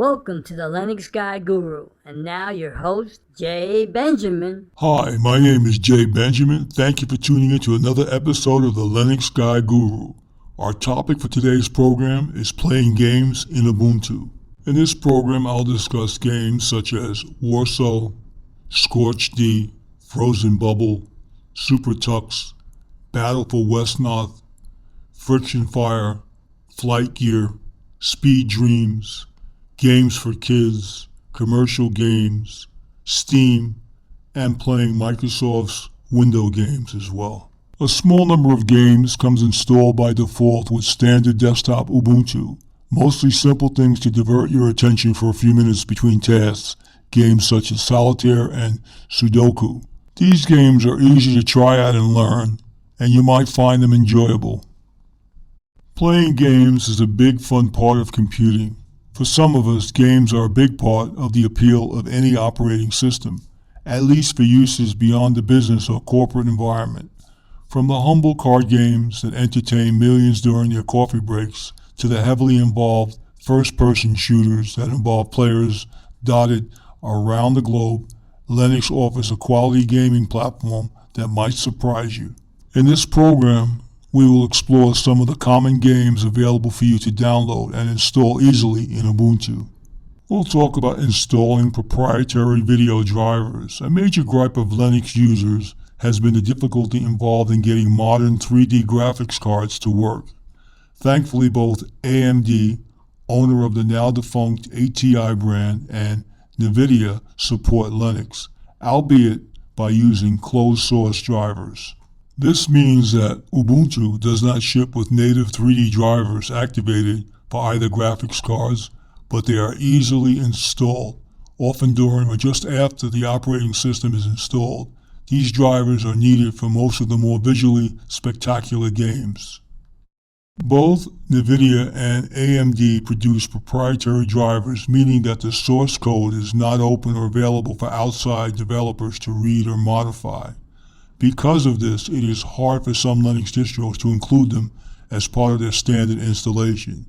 Welcome to the Linux Guy Guru, and now your host, Jay Benjamin. Hi, my name is Jay Benjamin. Thank you for tuning in to another episode of the Linux Guy Guru. Our topic for today's program is playing games in Ubuntu. In this program, I'll discuss games such as Warsaw, Scorch D, Frozen Bubble, Supertux, Battle for West North, Friction Fire, Flight Gear, Speed Dreams, games for kids, commercial games, Steam, and playing Microsoft's Windows games as well. A small number of games comes installed by default with standard desktop Ubuntu, mostly simple things to divert your attention for a few minutes between tasks, games such as Solitaire and Sudoku. These games are easy to try out and learn, and you might find them enjoyable. Playing games is a big fun part of computing. For some of us, games are a big part of the appeal of any operating system, at least for uses beyond the business or corporate environment. From the humble card games that entertain millions during their coffee breaks to the heavily involved first-person shooters that involve players dotted around the globe, Linux offers a quality gaming platform that might surprise you. In this program, we will explore some of the common games available for you to download and install easily in Ubuntu. We'll talk about installing proprietary video drivers. A major gripe of Linux users has been the difficulty involved in getting modern 3D graphics cards to work. Thankfully, both AMD, owner of the now-defunct ATI brand, and Nvidia support Linux, albeit by using closed-source drivers. This means that Ubuntu does not ship with native 3D drivers activated for either graphics cards, but they are easily installed, often during or just after the operating system is installed. These drivers are needed for most of the more visually spectacular games. Both Nvidia and AMD produce proprietary drivers, meaning that the source code is not open or available for outside developers to read or modify. Because of this, it is hard for some Linux distros to include them as part of their standard installation.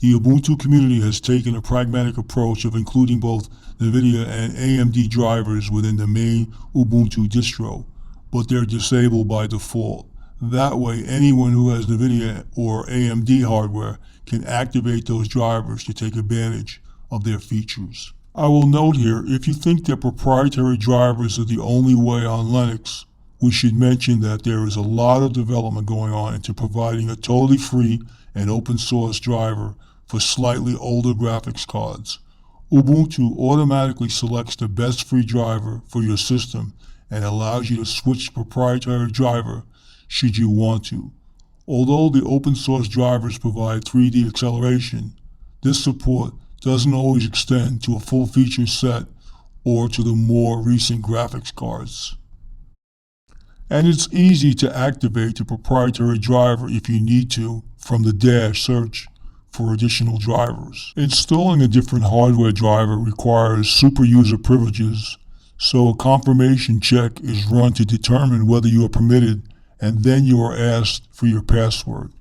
The Ubuntu community has taken a pragmatic approach of including both Nvidia and AMD drivers within the main Ubuntu distro, but they're disabled by default. That way, anyone who has Nvidia or AMD hardware can activate those drivers to take advantage of their features. I will note here, if you think that proprietary drivers are the only way on Linux, we should mention that there is a lot of development going on into providing a totally free and open source driver for slightly older graphics cards. Ubuntu automatically selects the best free driver for your system and allows you to switch to proprietary driver should you want to. Although the open source drivers provide 3D acceleration, this support doesn't always extend to a full feature set or to the more recent graphics cards. And it's easy to activate the proprietary driver if you need to from the dash search for additional drivers. Installing a different hardware driver requires super user privileges, so a confirmation check is run to determine whether you are permitted, and then you are asked for your password.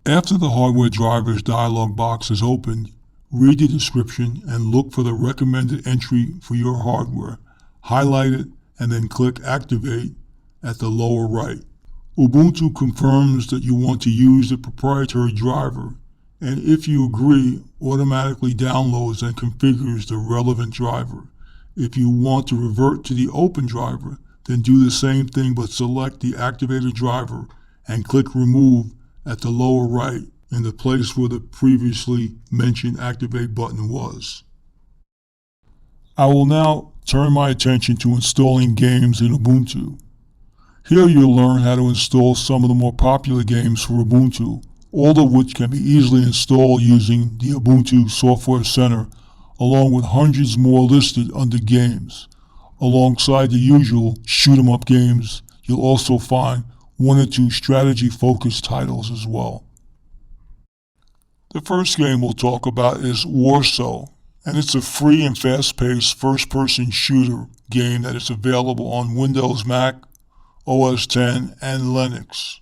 After the hardware drivers dialog box is opened, read the description and look for the recommended entry for your hardware. Highlight it and then click Activate at the lower right. Ubuntu confirms that you want to use the proprietary driver, and if you agree, automatically downloads and configures the relevant driver. If you want to revert to the open driver, then do the same thing but select the activated driver and click Remove at the lower right in the place where the previously mentioned Activate button was. I will now turn my attention to installing games in Ubuntu. Here you'll learn how to install some of the more popular games for Ubuntu, all of which can be easily installed using the Ubuntu Software Center, along with hundreds more listed under Games. Alongside the usual shoot-'em-up games, you'll also find one or two strategy-focused titles as well. The first game we'll talk about is Warsaw, and it's a free and fast-paced first-person shooter game that is available on Windows, Mac, OS X, and Linux.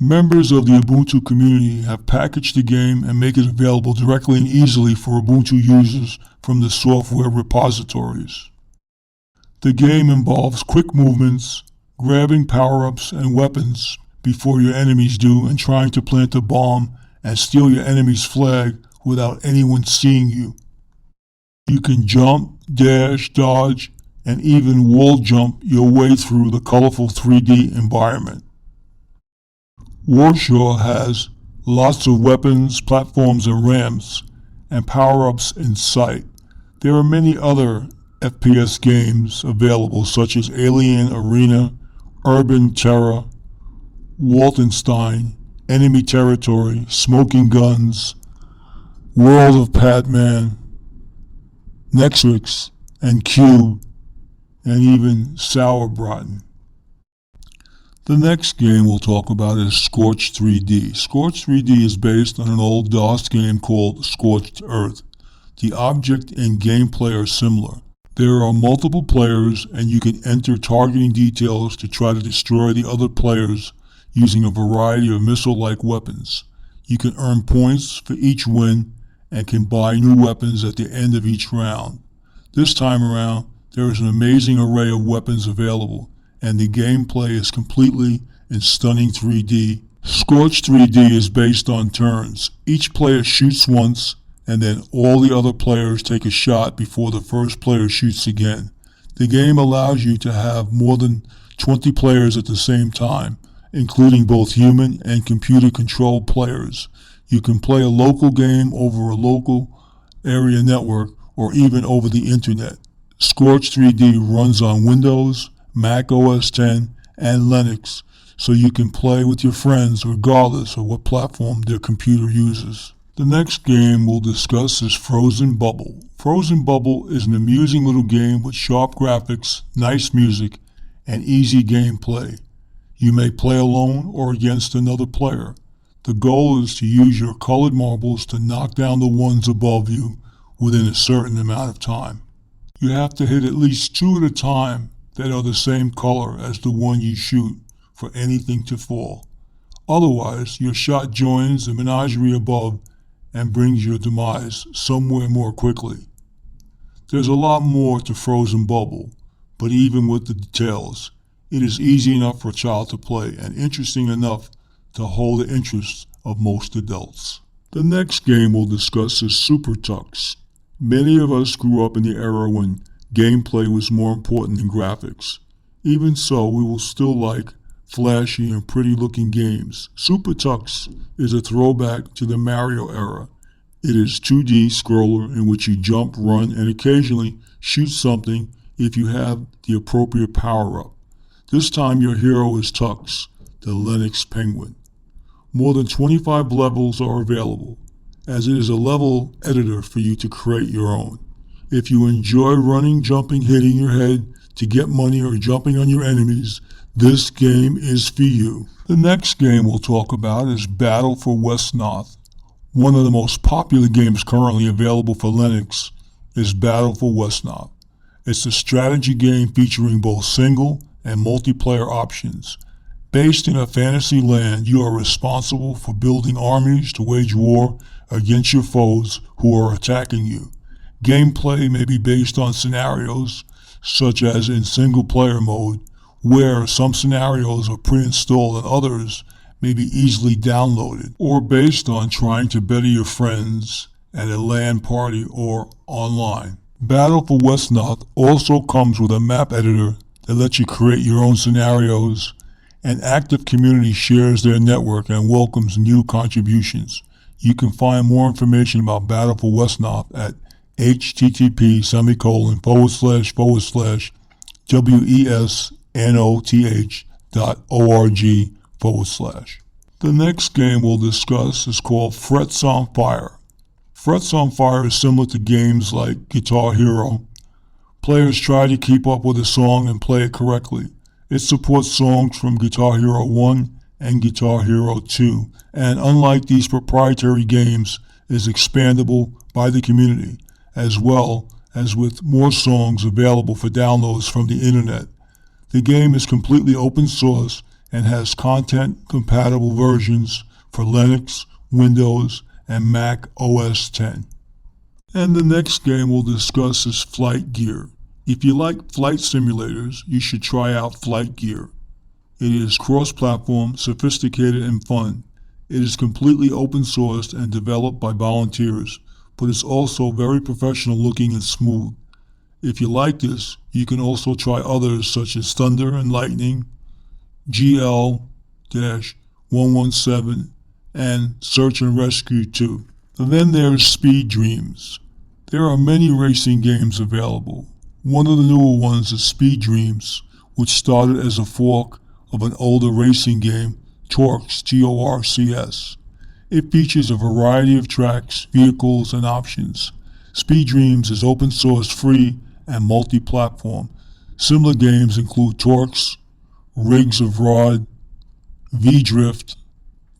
Members of the Ubuntu community have packaged the game and make it available directly and easily for Ubuntu users from the software repositories. The game involves quick movements, grabbing power-ups and weapons before your enemies do, and trying to plant a bomb and steal your enemy's flag without anyone seeing you. You can jump, dash, dodge, and even wall jump your way through the colorful 3D environment. Warsaw has lots of weapons, platforms, and ramps, and power-ups in sight. There are many other FPS games available, such as Alien Arena, Urban Terror, Wolfenstein, Enemy Territory, Smoking Guns, World of Pac-Man, Nexus, and Cube, and even Sauerbraten. The next game we'll talk about is Scorch 3D. Scorch 3D is based on an old DOS game called Scorched Earth. The object and gameplay are similar. There are multiple players, and you can enter targeting details to try to destroy the other players using a variety of missile-like weapons. You can earn points for each win and can buy new weapons at the end of each round. This time around, there is an amazing array of weapons available, and the gameplay is completely in stunning 3D. Scorch 3D is based on turns. Each player shoots once, and then all the other players take a shot before the first player shoots again. The game allows you to have more than 20 players at the same time, including both human and computer-controlled players. You can play a local game over a local area network or even over the internet. Scorch 3D runs on Windows, Mac OS X, and Linux, so you can play with your friends regardless of what platform their computer uses. The next game we'll discuss is Frozen Bubble. Frozen Bubble is an amusing little game with sharp graphics, nice music, and easy gameplay. You may play alone or against another player. The goal is to use your colored marbles to knock down the ones above you within a certain amount of time. You have to hit at least 2 at a time that are the same color as the one you shoot for anything to fall. Otherwise, your shot joins the menagerie above and brings your demise somewhere more quickly. There's a lot more to Frozen Bubble, but even with the details, it is easy enough for a child to play and interesting enough to hold the interest of most adults. The next game we'll discuss is Supertux. Many of us grew up in the era when gameplay was more important than graphics. Even so, we will still like flashy and pretty-looking games. Supertux is a throwback to the Mario era. It is 2D scroller in which you jump, run, and occasionally shoot something if you have the appropriate power-up. This time your hero is Tux, the Linux Penguin. More than 25 levels are available, as it is a level editor for you to create your own. If you enjoy running, jumping, hitting your head to get money, or jumping on your enemies, this game is for you. The next game we'll talk about is Battle for Westnoth. One of the most popular games currently available for Linux is Battle for Westnoth. It's a strategy game featuring both single and multiplayer options. Based in a fantasy land, you are responsible for building armies to wage war against your foes who are attacking you. Gameplay may be based on scenarios, such as in single-player mode, where some scenarios are pre-installed and others may be easily downloaded, or based on trying to better your friends at a LAN party or online. Battle for Westnoth also comes with a map editor that lets you create your own scenarios. An active community shares their network and welcomes new contributions. You can find more information about Battle for Westnoth at http://wesnoth.org/. The next game we'll discuss is called Frets on Fire. Frets on Fire is similar to games like Guitar Hero. Players try to keep up with a song and play it correctly. It supports songs from Guitar Hero 1 and Guitar Hero 2, and unlike these proprietary games, is expandable by the community, as well as with more songs available for downloads from the internet. The game is completely open source and has content-compatible versions for Linux, Windows, and Mac OS X. And the next game we'll discuss is Flight Gear. If you like flight simulators, you should try out Flight Gear. It is cross-platform, sophisticated, and fun. It is completely open-sourced and developed by volunteers, but it's also very professional-looking and smooth. If you like this, you can also try others such as Thunder and Lightning, GL-117, and Search and Rescue 2. And then there's Speed Dreams. There are many racing games available. One of the newer ones is Speed Dreams, which started as a fork of an older racing game, Torx, Torcs. It features a variety of tracks, vehicles, and options. Speed Dreams is open source, free, and multi-platform. Similar games include Torx, Rigs of Rod, V-Drift,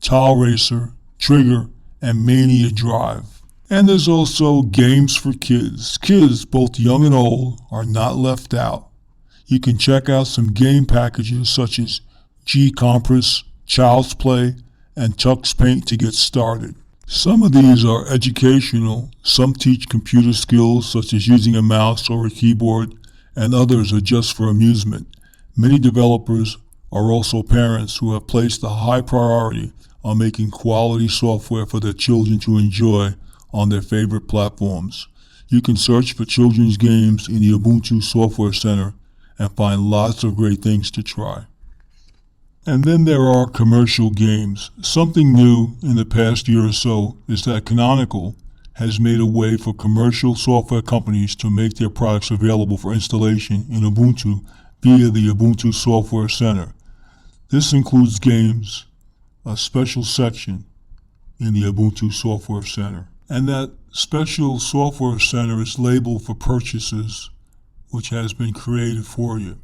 Tile Racer, Trigger, and Mania Drive. And there's also games for kids. Kids, both young and old, are not left out. You can check out some game packages such as G-Compress, Child's Play, and Tux Paint to get started. Some of these are educational, some teach computer skills such as using a mouse or a keyboard, and others are just for amusement. Many developers are also parents who have placed a high priority on making quality software for their children to enjoy on their favorite platforms. You can search for children's games in the Ubuntu Software Center and find lots of great things to try. And then there are commercial games. Something new in the past year or so is that Canonical has made a way for commercial software companies to make their products available for installation in Ubuntu via the Ubuntu Software Center. This includes games, a special section in the Ubuntu Software Center. And that special software center is labeled for purchases, which has been created for you.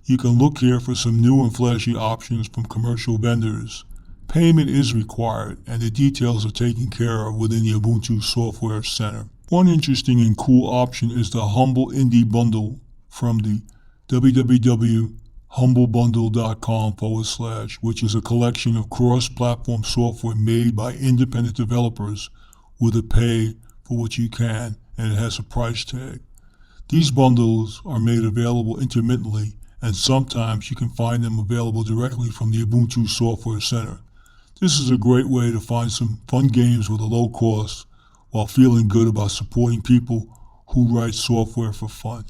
You can look here for some new and flashy options from commercial vendors. Payment is required, and the details are taken care of within the Ubuntu Software Center. One interesting and cool option is the Humble Indie Bundle from the www.humblebundle.com/, which is a collection of cross-platform software made by independent developers with a pay for what you can, and it has a price tag. These bundles are made available intermittently, and sometimes you can find them available directly from the Ubuntu Software Center. This is a great way to find some fun games with a low cost while feeling good about supporting people who write software for fun.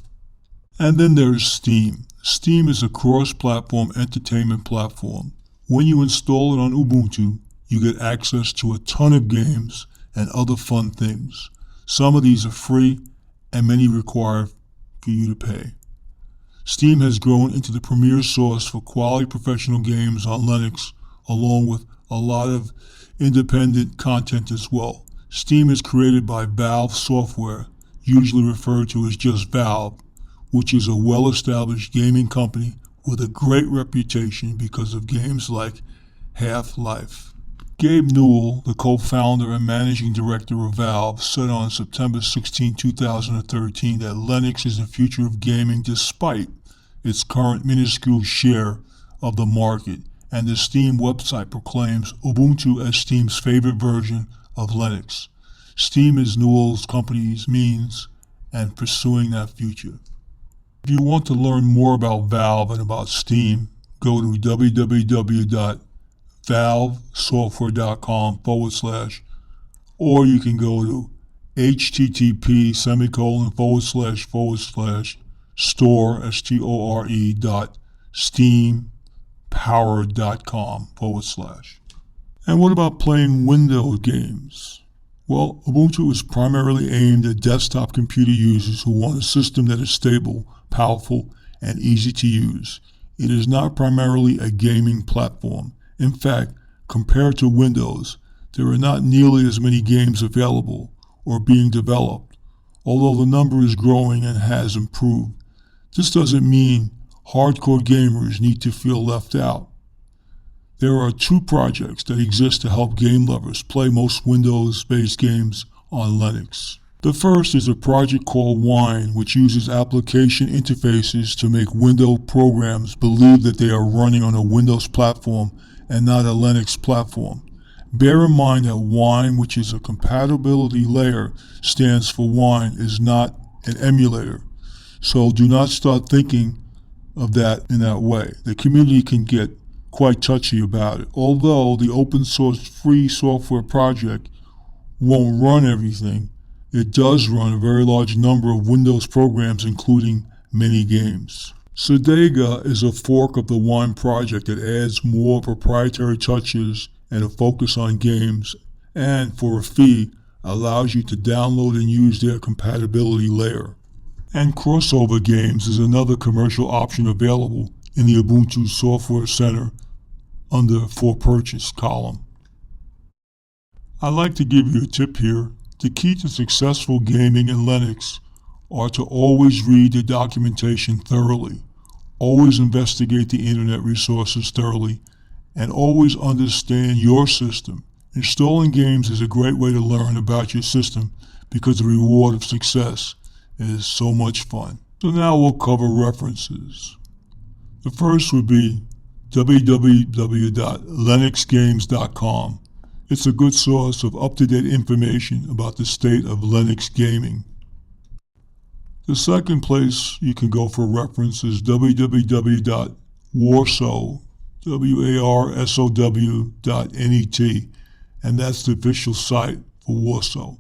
And then there's Steam. Steam is a cross-platform entertainment platform. When you install it on Ubuntu, you get access to a ton of games and other fun things. Some of these are free, and many require for you to pay. Steam has grown into the premier source for quality professional games on Linux, along with a lot of independent content as well. Steam is created by Valve Software, usually referred to as just Valve, which is a well-established gaming company with a great reputation because of games like Half-Life. Gabe Newell, the co-founder and managing director of Valve, said on September 16, 2013 that Linux is the future of gaming despite its current minuscule share of the market, and the Steam website proclaims Ubuntu as Steam's favorite version of Linux. Steam is Newell's company's means and pursuing that future. If you want to learn more about Valve and about Steam, go to www.valvesoftware.com/, or you can go to http://store.steampowered.com/. And what about playing Windows games? Well, Ubuntu is primarily aimed at desktop computer users who want a system that is stable, powerful, and easy to use. It is not primarily a gaming platform. In fact, compared to Windows, there are not nearly as many games available or being developed, although the number is growing and has improved. This doesn't mean hardcore gamers need to feel left out. There are two projects that exist to help game lovers play most Windows-based games on Linux. The first is a project called Wine, which uses application interfaces to make Windows programs believe that they are running on a Windows platform and not a Linux platform. Bear in mind that Wine, which is a compatibility layer, stands for Wine, is not an emulator. So do not start thinking of that in that way. The community can get quite touchy about it. Although the open source free software project won't run everything, it does run a very large number of Windows programs, including many games. Sodega is a fork of the Wine project that adds more proprietary touches and a focus on games, and for a fee allows you to download and use their compatibility layer. And Crossover Games is another commercial option available in the Ubuntu Software Center under For Purchase column. I'd like to give you a tip here. The key to successful gaming in Linux are to always read the documentation thoroughly, always investigate the internet resources thoroughly, and always understand your system. Installing games is a great way to learn about your system because the reward of success is so much fun. So now we'll cover references. The first would be www.linuxgames.com. It's a good source of up-to-date information about the state of Linux gaming. The second place you can go for reference is www.warsow.net, and that's the official site for Warsaw.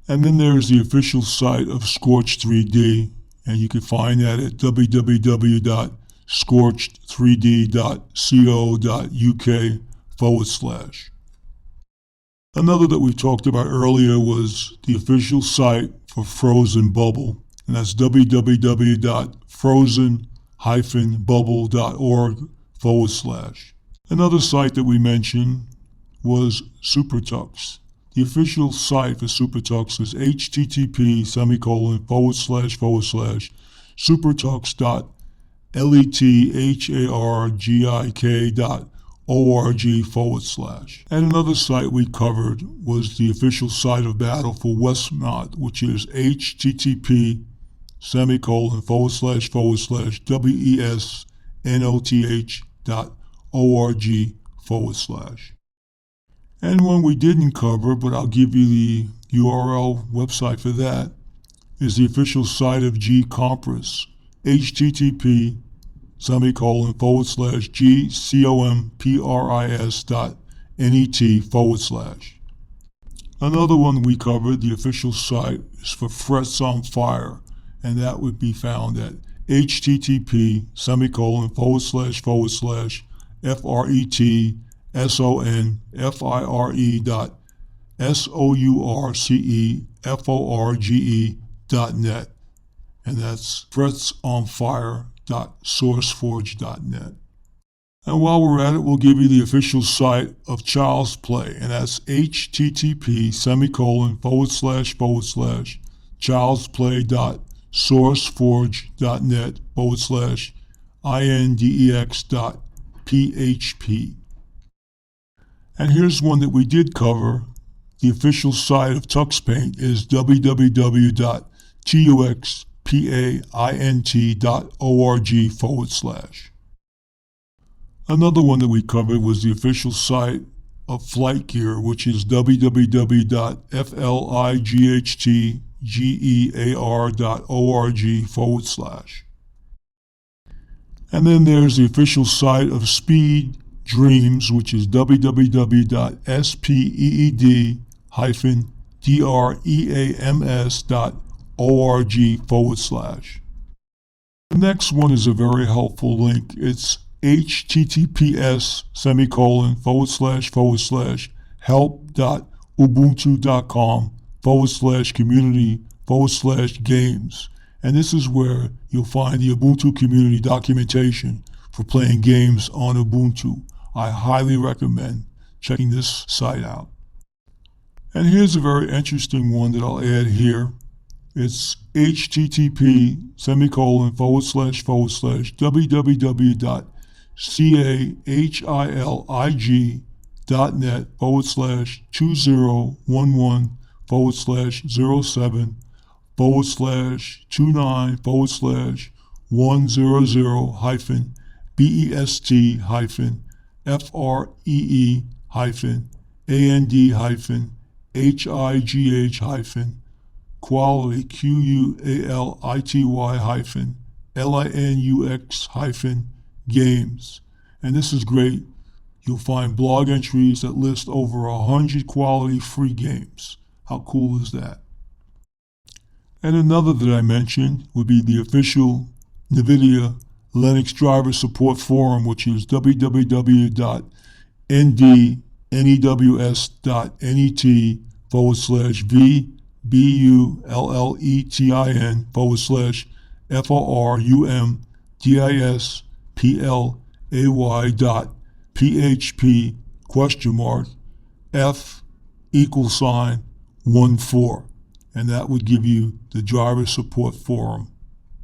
And then there's the official site of Scorch 3D, and you can find that at www.scorch3d.co.uk/. Another that we talked about earlier was the official site for Frozen Bubble, and that's www.frozen-bubble.org/. Another site that we mentioned was Supertux. The official site for Supertux is http://supertux.superthargik.org/. And another site we covered was the official site of Battle for Westmont, which is http://wesnoth.org/. And one we didn't cover, but I'll give you the URL website for that, is the official site of gCompress, http://gcompris.net/. Another one we covered, the official site, is for Frets on Fire, and that would be found at http://fretsonfire.net, and that's fretsonfire.sourceforge.net. And while we're at it, we'll give you the official site of Child's Play, and that's http://child'splay.sourceforge.net/index.php. And here's one that we did cover. The official site of TuxPaint is www.tuxpaint.org/. Another one that we covered was the official site of Flight Gear, which is www.flightgear.org/. And then there's the official site of Speed Dreams, which is www.speed-dreams.org/. The next one is a very helpful link. It's https://help.warsow.net/. ubuntu.com/community/games. And this is where you'll find the Ubuntu community documentation for playing games on Ubuntu. I highly recommend checking this site out. And here's a very interesting one that I'll add here. It's http://www.cah-ig.net//best-2011//007//quality QUALITY-LINUX-games. And this is great. You'll find blog entries that list over 100 quality free games. How cool is that? And another that I mentioned would be the official Nvidia Linux driver support forum, which is www.ndnidus.net/f=f=14, and that would give you the driver support forum.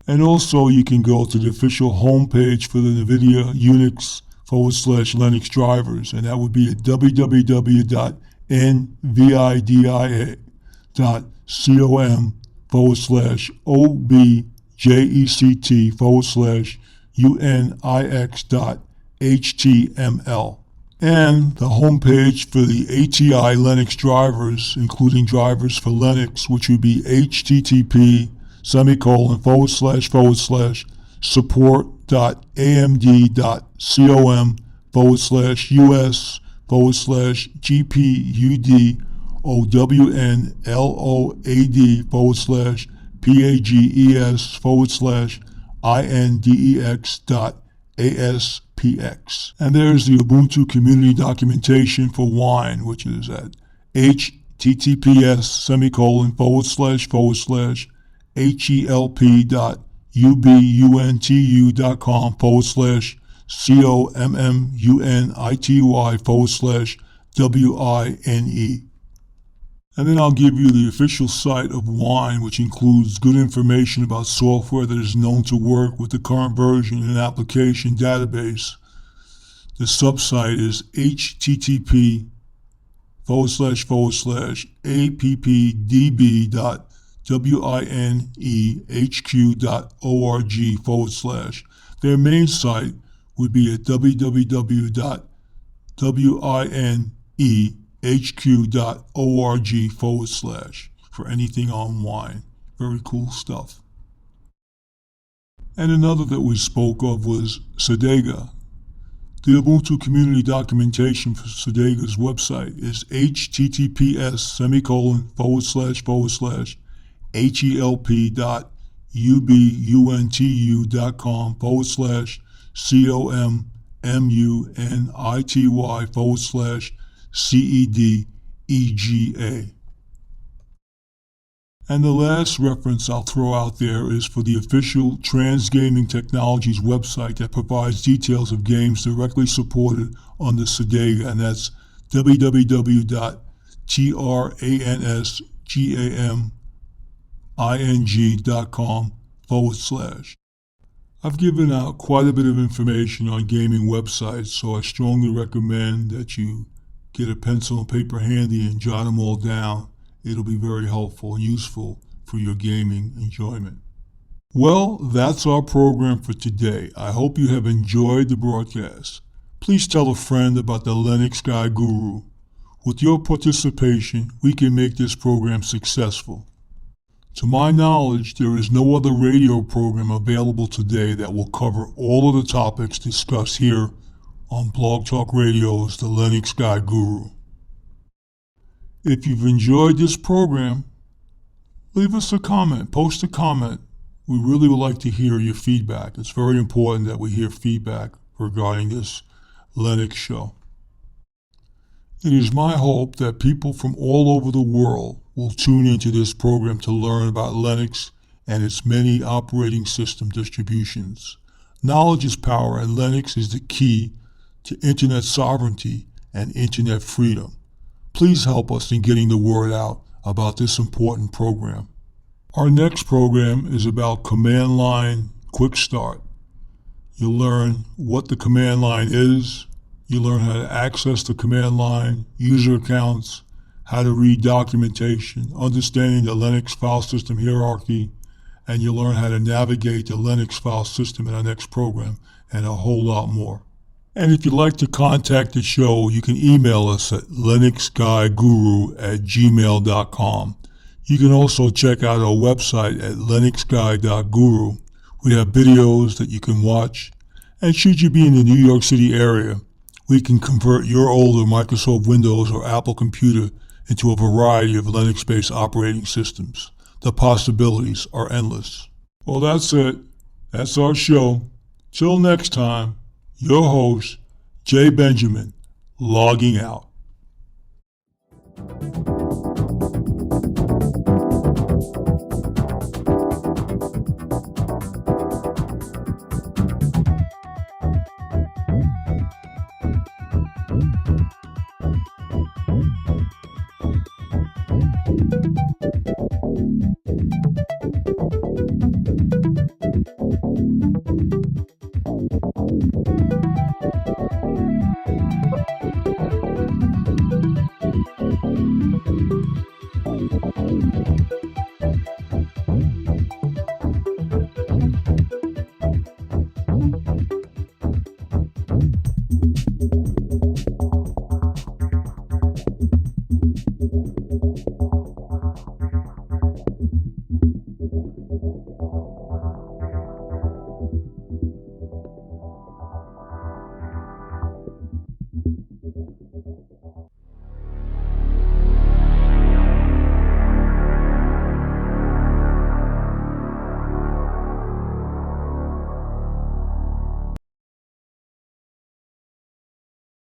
And also you can go to the official homepage for the Nvidia Unix/Linux drivers, and that would be at www.nvidea.com/object/unix.html. And the homepage for the ATI Linux drivers, including drivers for Linux, which would be http://support.amd.com/us/gpudowndexpaspx. And there's the Ubuntu community documentation for Wine, which is at help.ubuntu.com/community/wine. And then I'll give you the official site of Wine, which includes good information about software that is known to work with the current version in an application database. The subsite is http://appdb.winehq.org/. Their main site would be at www.winehq.org/ for anything on wine. Very cool stuff. And another that we spoke of was Sodega. The Ubuntu community documentation for Sodega's website is https://help.ubuntu.com/community/cedega. And the last reference I'll throw out there is for the official Transgaming Technologies website that provides details of games directly supported on the Sodega, and that's www.transgaming.com/. I've given out quite a bit of information on gaming websites, so I strongly recommend that you get a pencil and paper handy and jot them all down. It'll be very helpful and useful for your gaming enjoyment. Well, that's our program for today. I hope you have enjoyed the broadcast. Please tell a friend about the Linux Guy Guru. With your participation, we can make this program successful. To my knowledge, there is no other radio program available today that will cover all of the topics discussed here on Blog Talk Radio's The Linux Guy Guru. If you've enjoyed this program, leave us a comment, post a comment. We really would like to hear your feedback. It's very important that we hear feedback regarding this Linux show. It is my hope that people from all over the world will tune into this program to learn about Linux and its many operating system distributions. Knowledge is power, and Linux is the key to internet sovereignty and internet freedom. Please help us in getting the word out about this important program. Our next program is about Command Line Quick Start. You'll learn what the command line is. You'll learn how to access the command line, user accounts, how to read documentation, understanding the Linux file system hierarchy, and you'll learn how to navigate the Linux file system in our next program, and a whole lot more. And if you'd like to contact the show, you can email us at linuxguyguru@gmail.com. You can also check out our website at linuxguy.guru. We have videos that you can watch, and should you be in the New York City area, we can convert your older Microsoft Windows or Apple computer into a variety of Linux-based operating systems. The possibilities are endless. Well, that's it. That's our show. Till next time, your host, Jay Benjamin, logging out.